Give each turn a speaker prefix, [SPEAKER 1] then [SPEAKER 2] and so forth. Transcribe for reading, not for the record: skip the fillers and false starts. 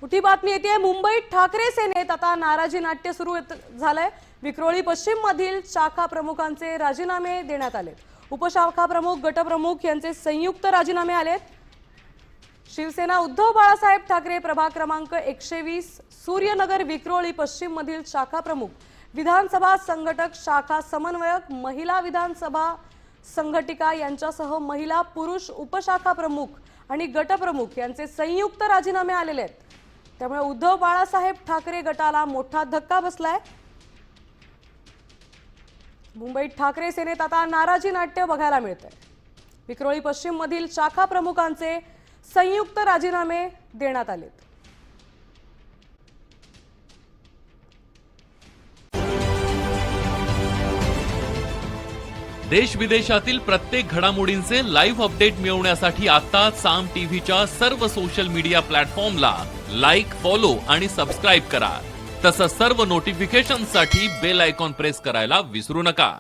[SPEAKER 1] मोठी बातमी येते मुंबईत ठाकरे सेनेत आता नाराजी नाट्य सुरू झालंय। विक्रोळी पश्चिम मधील शाखा प्रमुखांचे राजीनामे देण्यात आले। उपशाखा प्रमुख गटप्रमुख यांचे संयुक्त राजीनामे आलेत। शिवसेना उद्धव बाळासाहेब ठाकरे प्रभाग क्रमांक 120 सूर्यनगर विक्रोळी पश्चिम मधील शाखा प्रमुख, विधानसभा संघटक शाखा समन्वयक, महिला विधानसभा संघटिका यांच्यासह महिला पुरुष उपशाखा प्रमुख आणि गटप्रमुख यांचे संयुक्त राजीनामे आलेले आहेत। त्यामुळे उद्धव बाळासाहेब ठाकरे गटाला मोठा धक्का बसलाय। मुंबईत ठाकरे सेनेत आता नाराजी नाट्य बघायला मिळतंय। विक्रोळी पश्चिम मधील शाखा प्रमुखांचे संयुक्त राजीनामे देण्यात आलेत।
[SPEAKER 2] देश विदेशातील प्रत्येक घडामोडींचे लाईव्ह अपडेट मिळवण्यासाठी आता साम टीव्हीच्या सर्व सोशल मीडिया प्लॅटफॉर्मला लाईक, फॉलो आणि सबस्क्राईब करा। तसंच सर्व नोटिफिकेशनसाठी बेल आयकॉन प्रेस करायला विसरू नका।